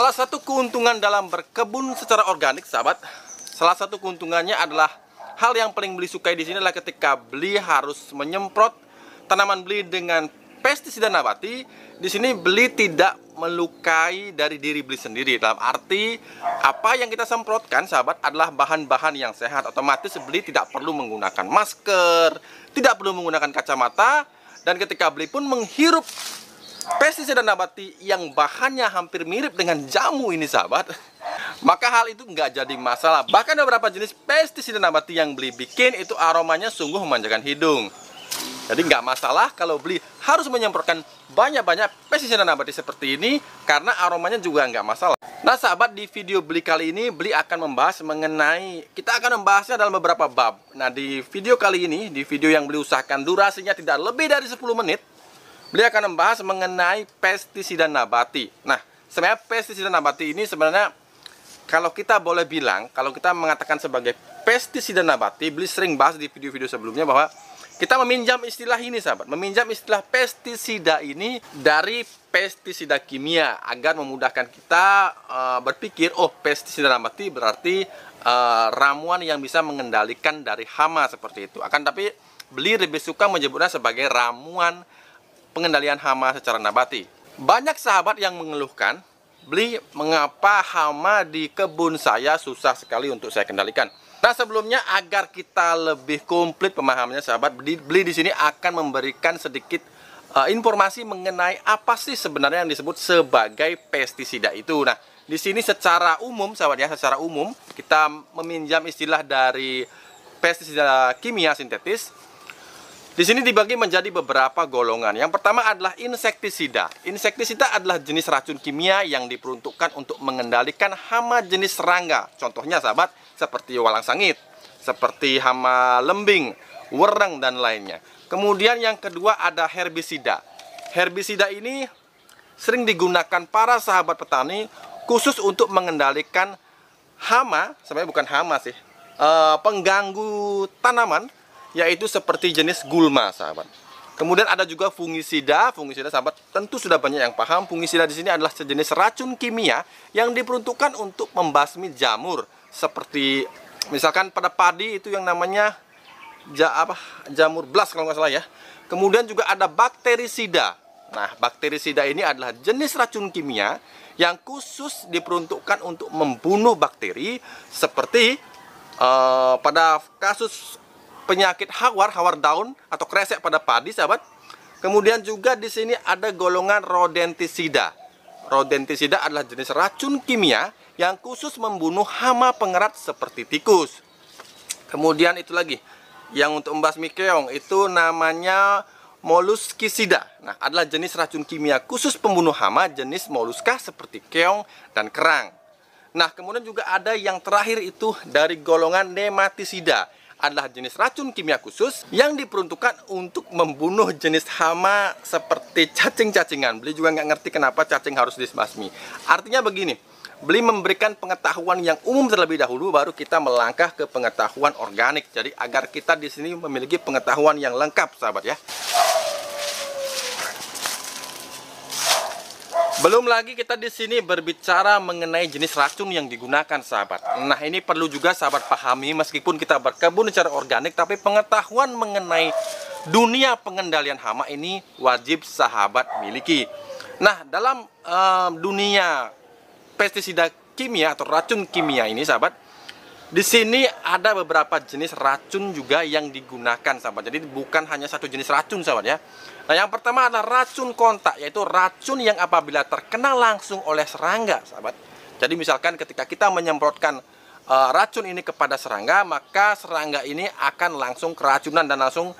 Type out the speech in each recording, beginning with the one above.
Salah satu keuntungan dalam berkebun secara organik, sahabat, salah satu keuntungannya adalah hal yang paling Beli sukai di sini adalah ketika Beli harus menyemprot tanaman Beli dengan pestisida nabati. Di sini Beli tidak melukai dari diri Beli sendiri. Dalam arti apa yang kita semprotkan, sahabat, adalah bahan-bahan yang sehat. Otomatis Beli tidak perlu menggunakan masker, tidak perlu menggunakan kacamata, dan ketika Beli pun menghirup pestisida nabati yang bahannya hampir mirip dengan jamu ini, sahabat, maka hal itu nggak jadi masalah. Bahkan beberapa jenis pestisida nabati yang Beli bikin itu aromanya sungguh memanjakan hidung. Jadi nggak masalah kalau Beli harus menyemprotkan banyak-banyak pestisida nabati seperti ini, karena aromanya juga nggak masalah. Nah, sahabat, di video Beli kali ini Beli akan membahas mengenai, kita akan membahasnya dalam beberapa bab. Nah, di video kali ini, di video yang Beli usahakan durasinya tidak lebih dari 10 menit, Beli akan membahas mengenai pestisida nabati. Nah, sebenarnya pestisida nabati ini sebenarnya kalau kita boleh bilang, kalau kita mengatakan sebagai pestisida nabati, Beli sering bahas di video-video sebelumnya bahwa kita meminjam istilah ini, sahabat, meminjam istilah pestisida ini dari pestisida kimia agar memudahkan kita berpikir, oh, pestisida nabati berarti ramuan yang bisa mengendalikan dari hama seperti itu. Akan tapi Beli lebih suka menyebutnya sebagai ramuan pengendalian hama secara nabati. Banyak sahabat yang mengeluhkan, Beli, mengapa hama di kebun saya susah sekali untuk saya kendalikan. Nah, sebelumnya agar kita lebih komplit pemahamannya, sahabat, Beli di sini akan memberikan sedikit informasi mengenai apa sih sebenarnya yang disebut sebagai pestisida itu. Nah, di sini secara umum, sahabat ya, secara umum kita meminjam istilah dari pestisida kimia sintetis. Di sini dibagi menjadi beberapa golongan. Yang pertama adalah insektisida. Insektisida adalah jenis racun kimia yang diperuntukkan untuk mengendalikan hama jenis serangga. Contohnya, sahabat, seperti walang sangit, seperti hama lembing, wereng, dan lainnya. Kemudian yang kedua ada herbisida. Herbisida ini sering digunakan para sahabat petani khusus untuk mengendalikan hama, sebenarnya bukan hama sih, pengganggu tanaman, yaitu seperti jenis gulma, sahabat. Kemudian ada juga fungisida. Fungisida, sahabat, tentu sudah banyak yang paham. Fungisida di sini adalah sejenis racun kimia yang diperuntukkan untuk membasmi jamur. Seperti misalkan pada padi itu yang namanya jamur blast kalau nggak salah ya. Kemudian juga ada bakterisida. Nah, bakterisida ini adalah jenis racun kimia yang khusus diperuntukkan untuk membunuh bakteri seperti pada kasus penyakit hawar daun atau kresek pada padi, sahabat. Kemudian juga di sini ada golongan rodentisida. Rodentisida adalah jenis racun kimia yang khusus membunuh hama pengerat seperti tikus. Kemudian itu lagi, yang untuk membasmi keong itu namanya moluskisida. Nah, adalah jenis racun kimia khusus pembunuh hama jenis moluska seperti keong dan kerang. Nah, kemudian juga ada yang terakhir itu dari golongan nematisida. Adalah jenis racun kimia khusus yang diperuntukkan untuk membunuh jenis hama seperti cacing-cacingan. Beli juga nggak ngerti kenapa cacing harus dibasmi. Artinya begini, Beli memberikan pengetahuan yang umum terlebih dahulu, baru kita melangkah ke pengetahuan organik. Jadi agar kita di sini memiliki pengetahuan yang lengkap, sahabat ya. Belum lagi kita di sini berbicara mengenai jenis racun yang digunakan, sahabat. Nah, ini perlu juga sahabat pahami, meskipun kita berkebun secara organik, tapi pengetahuan mengenai dunia pengendalian hama ini wajib sahabat miliki. Nah, dalam dunia pestisida kimia atau racun kimia ini, sahabat, di sini ada beberapa jenis racun juga yang digunakan, sahabat. Jadi bukan hanya satu jenis racun, sahabat ya. Nah, yang pertama adalah racun kontak, yaitu racun yang apabila terkena langsung oleh serangga, sahabat. Jadi misalkan ketika kita menyemprotkan racun ini kepada serangga, maka serangga ini akan langsung keracunan dan langsung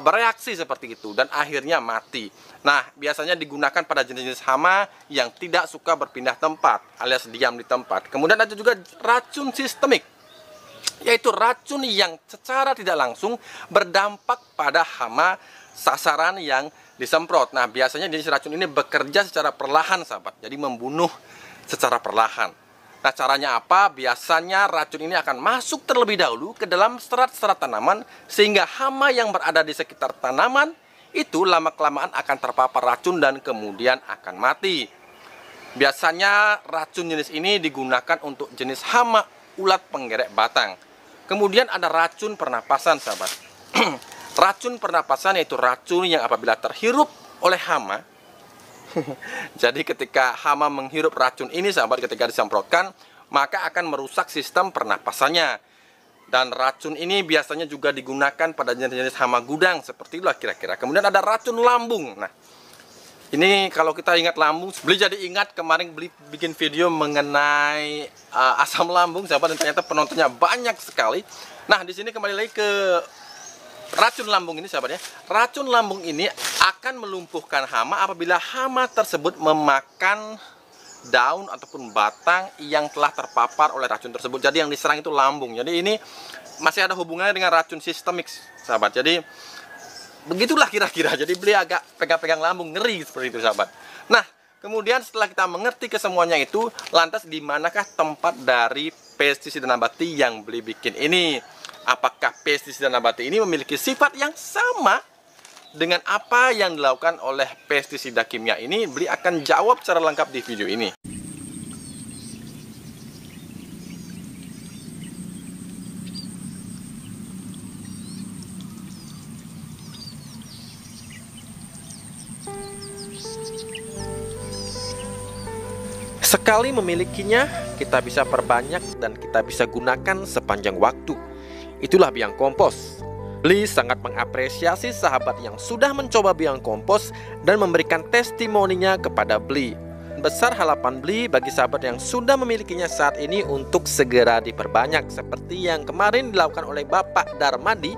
bereaksi seperti itu dan akhirnya mati. Nah, biasanya digunakan pada jenis-jenis hama yang tidak suka berpindah tempat alias diam di tempat. Kemudian ada juga racun sistemik, yaitu racun yang secara tidak langsung berdampak pada hama sasaran yang disemprot. Nah, biasanya jenis racun ini bekerja secara perlahan, sahabat. Jadi membunuh secara perlahan. Nah, caranya apa? Biasanya racun ini akan masuk terlebih dahulu ke dalam serat-serat tanaman, sehingga hama yang berada di sekitar tanaman itu lama-kelamaan akan terpapar racun dan kemudian akan mati. Biasanya racun jenis ini digunakan untuk jenis hama ulat penggerek batang. Kemudian ada racun pernapasan, sahabat. Racun pernapasan yaitu racun yang apabila terhirup oleh hama. Jadi ketika hama menghirup racun ini, sahabat, ketika disemprotkan, maka akan merusak sistem pernapasannya. Dan racun ini biasanya juga digunakan pada jenis-jenis hama gudang, seperti itulah kira-kira. Kemudian ada racun lambung. Nah, ini kalau kita ingat lambung, Beli jadi ingat kemarin Beli bikin video mengenai asam lambung, sahabat, dan ternyata penontonnya banyak sekali. Nah, di sini kembali lagi ke racun lambung ini, sahabat ya. Racun lambung ini akan melumpuhkan hama apabila hama tersebut memakan daun ataupun batang yang telah terpapar oleh racun tersebut. Jadi yang diserang itu lambung. Jadi ini masih ada hubungannya dengan racun sistemik, sahabat. Jadi begitulah kira-kira. Jadi Beli agak pegang-pegang lambung, ngeri seperti itu, sahabat. Nah, kemudian setelah kita mengerti kesemuanya itu, lantas di manakah tempat dari pestisida nabati yang Beli bikin ini? Apakah pestisida nabati ini memiliki sifat yang sama dengan apa yang dilakukan oleh pestisida kimia ini? Beli akan jawab secara lengkap di video ini. Sekali memilikinya, kita bisa perbanyak dan kita bisa gunakan sepanjang waktu. Itulah biang kompos. Beli sangat mengapresiasi sahabat yang sudah mencoba biang kompos dan memberikan testimoninya kepada Beli. Besar harapan Beli bagi sahabat yang sudah memilikinya saat ini untuk segera diperbanyak, seperti yang kemarin dilakukan oleh Bapak Darmadi.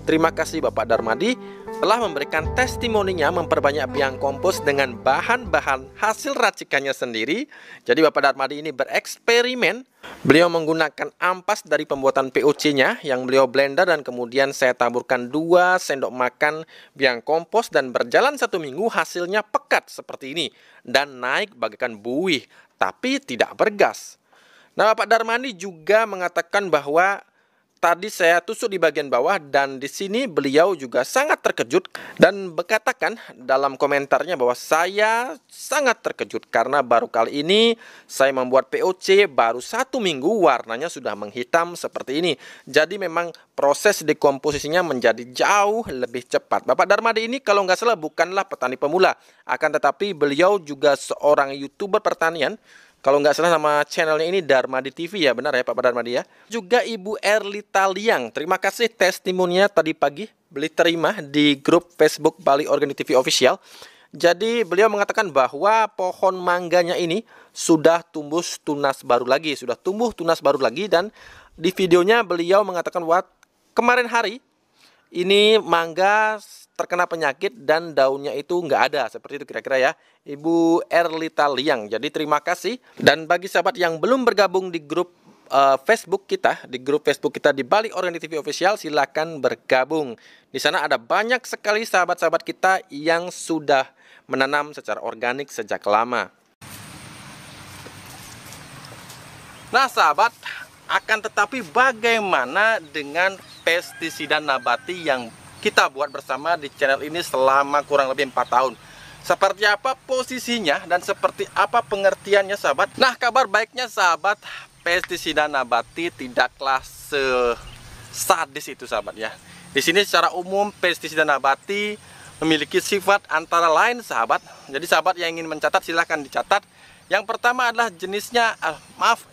Terima kasih Bapak Darmadi telah memberikan testimoninya memperbanyak biang kompos dengan bahan-bahan hasil racikannya sendiri. Jadi Bapak Darmadi ini bereksperimen. Beliau menggunakan ampas dari pembuatan POC-nya yang beliau blender, dan kemudian saya taburkan 2 sendok makan biang kompos, dan berjalan 1 minggu hasilnya pekat seperti ini dan naik bagaikan buih tapi tidak bergas. Nah, Bapak Darmadi juga mengatakan bahwa tadi saya tusuk di bagian bawah, dan di sini beliau juga sangat terkejut dan berkatakan dalam komentarnya bahwa saya sangat terkejut karena baru kali ini saya membuat POC baru 1 minggu warnanya sudah menghitam seperti ini. Jadi memang proses dekomposisinya menjadi jauh lebih cepat. Bapak Darmadi ini kalau nggak salah bukanlah petani pemula, akan tetapi beliau juga seorang YouTuber pertanian. Kalau nggak salah nama channelnya ini Darmadi TV ya, benar ya Pak Darmadi ya. Juga Ibu Erlita Liang, terima kasih testimoninya tadi pagi Beli terima di grup Facebook Bali Organik TV Official. Jadi beliau mengatakan bahwa pohon mangganya ini sudah tumbuh tunas baru lagi, dan di videonya beliau mengatakan bahwa kemarin hari ini mangga terkena penyakit dan daunnya itu nggak ada, seperti itu kira-kira ya Ibu Erlita Liang. Jadi terima kasih. Dan bagi sahabat yang belum bergabung di grup Facebook kita, di Bali Organik TV Official, silakan bergabung. Di sana ada banyak sekali sahabat-sahabat kita yang sudah menanam secara organik sejak lama. Nah sahabat, akan tetapi bagaimana dengan pestisida nabati yang kita buat bersama di channel ini selama kurang lebih 4 tahun. Seperti apa posisinya dan seperti apa pengertiannya, sahabat? Nah, kabar baiknya sahabat, pestisida nabati tidaklah sesadis itu, sahabat ya. Di sini secara umum pestisida nabati memiliki sifat antara lain, sahabat. Jadi sahabat yang ingin mencatat silahkan dicatat. Yang pertama adalah jenisnya,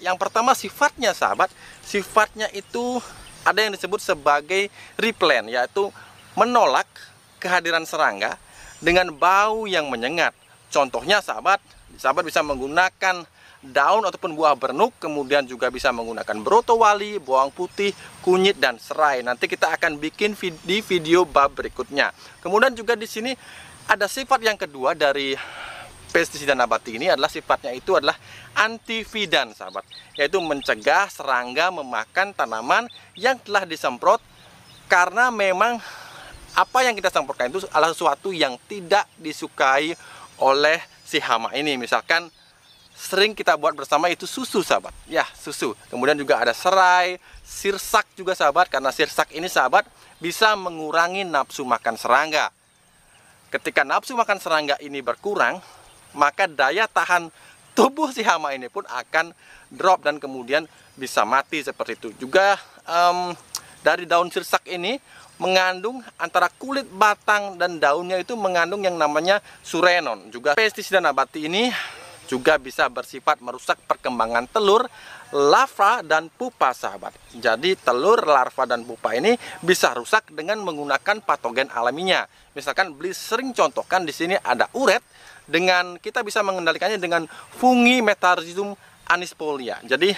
yang pertama sifatnya, sahabat. Sifatnya itu ada yang disebut sebagai repellent, yaitu menolak kehadiran serangga dengan bau yang menyengat. Contohnya sahabat bisa menggunakan daun ataupun buah bernuk, kemudian juga bisa menggunakan brotowali, bawang putih, kunyit, dan serai. Nanti kita akan bikin di video bab berikutnya. Kemudian juga di sini ada sifat yang kedua dari pestisida nabati ini, adalah sifatnya itu adalah antividan, sahabat, yaitu mencegah serangga memakan tanaman yang telah disemprot, karena memang apa yang kita semprotkan itu adalah sesuatu yang tidak disukai oleh si hama ini. Misalkan sering kita buat bersama itu susu, sahabat ya, susu. Kemudian juga ada serai, sirsak juga, sahabat, karena sirsak ini, sahabat, bisa mengurangi nafsu makan serangga. Ketika nafsu makan serangga ini berkurang, maka daya tahan tubuh si hama ini pun akan drop dan kemudian bisa mati seperti itu. Juga dari daun sirsak ini mengandung antara kulit, batang, dan daunnya itu mengandung yang namanya surenon. Juga pestisida nabati ini juga bisa bersifat merusak perkembangan telur, larva, dan pupa, sahabat. Jadi telur, larva, dan pupa ini bisa rusak dengan menggunakan patogen alaminya. Misalkan Beli sering contohkan di sini ada uret, dengan kita bisa mengendalikannya dengan fungi Metarhizium anispolia. Jadi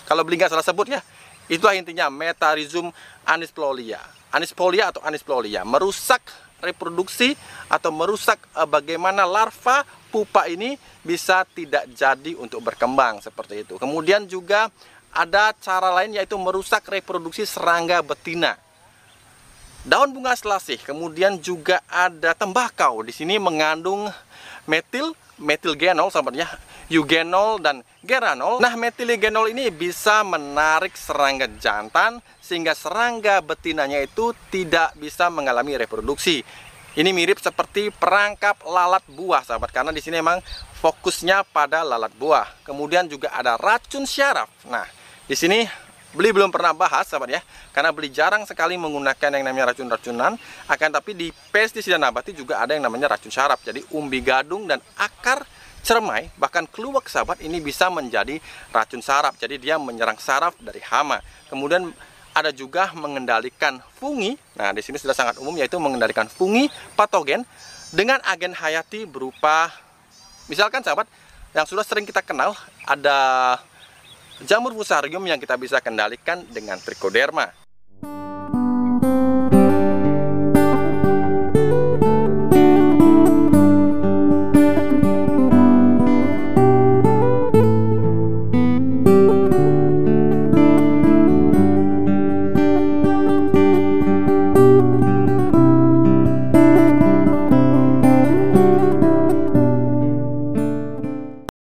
kalau Beli nggak salah sebut ya, itulah intinya Metarhizium anispolia. Anispolia atau anispolia merusak reproduksi atau merusak bagaimana larva pupa ini bisa tidak jadi untuk berkembang seperti itu. Kemudian juga ada cara lain yaitu merusak reproduksi serangga betina. Daun bunga selasih, kemudian juga ada tembakau. Di sini mengandung metilgenol sahabatnya, eugenol dan geranol. Nah, metilgenol ini bisa menarik serangga jantan sehingga serangga betinanya itu tidak bisa mengalami reproduksi. Ini mirip seperti perangkap lalat buah, sahabat, karena di sini memang fokusnya pada lalat buah. Kemudian juga ada racun syaraf. Nah, di sini Beli belum pernah bahas, sahabat ya, karena Beli jarang sekali menggunakan yang namanya racun-racunan. Akan tapi di pestisida nabati juga ada yang namanya racun syaraf. Jadi umbi gadung dan akar cermai, bahkan keluak, sahabat, ini bisa menjadi racun saraf. Jadi dia menyerang saraf dari hama. Kemudian ada juga mengendalikan fungi. Nah, di sini sudah sangat umum, yaitu mengendalikan fungi patogen dengan agen hayati berupa, misalkan sahabat, yang sudah sering kita kenal, ada jamur fusarium yang kita bisa kendalikan dengan trichoderma.